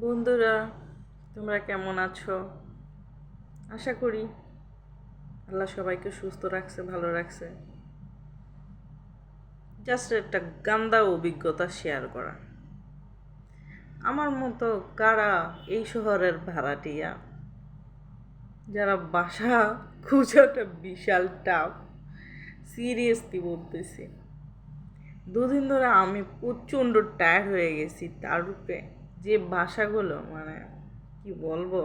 বন্ধুরা, তোমরা কেমন আছো? আশা করি আল্লাহ সবাইকে সুস্থ রাখছে, ভালো রাখছে। জাস্ট একটা গান্দা অভিজ্ঞতা শেয়ার করা। আমার মতো কারা এই শহরের ভাড়াটিয়া, যারা বাসা খুঁজাটা বিশাল টাফ, সিরিয়াসলি বলতেছি। দুদিন ধরে আমি প্রচণ্ড টায়ার্ড হয়ে গেছি। তার উপরে যে বাসাগুলো, মানে কি বলবো,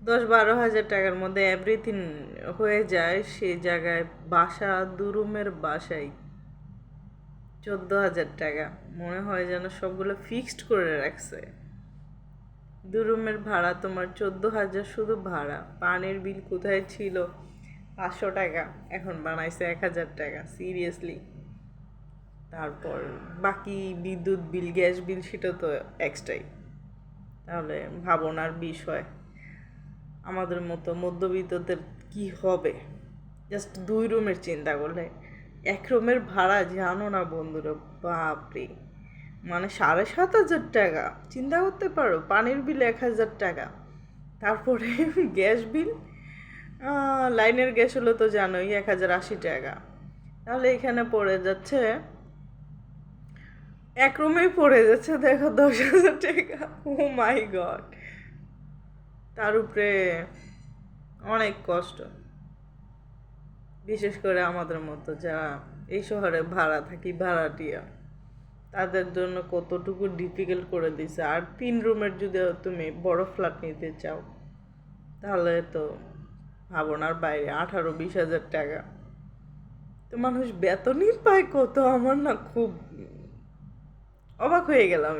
10-12 হাজার টাকার মধ্যে এভরিথিং হয়ে যায়, সেই জায়গায় বাসা 2 রুমের বাসায় 14,000 টাকা। মনে হয় যেন সবগুলো ফিক্সড করে রাখছে। 2 রুমের ভাড়া তোমার 14,000 শুধু ভাড়া। পানির বিল কোথায় ছিল 500 টাকা, এখন বানাইছে 1,000 টাকা। সিরিয়াসলি। তারপর বাকি বিদ্যুৎ বিল, গ্যাস বিল, সেটা তো এক্সট্রাই। তাহলে ভাবনার বিষয়, আমাদের মতো মধ্যবিত্তদের কি হবে? জাস্ট 2 রুমের চিন্তা করলে 1 রুমের ভাড়া, জানো না বন্ধুরা, বাপরে, মানে 7,500 টাকা। চিন্তা করতে পারো, পানির বিল 1,000 টাকা, তারপরে গ্যাস বিল, লাইনের গ্যাস হলো তো জানোই 1,080 টাকা। তাহলে এখানে পড়ে যাচ্ছে, 1 রুমেই পড়ে যাচ্ছে দেখো 10,000 টাকা। ও মাই গড! তার উপরে অনেক কষ্ট, বিশেষ করে আমাদের মতো যারা এই শহরে ভাড়া থাকি, ভাড়াটিয়া, তাদের জন্য কতটুকু ডিফিকাল্ট করে দিছে। আর 3 রুমের যদি তুমি বড় ফ্ল্যাট নিতে চাও, তাহলে তো ভাবনার বাইরে, 18-20 হাজার টাকা। তো মানুষ বেতনই পায় কত? আমার না খুব অবাক হয়ে গেলাম।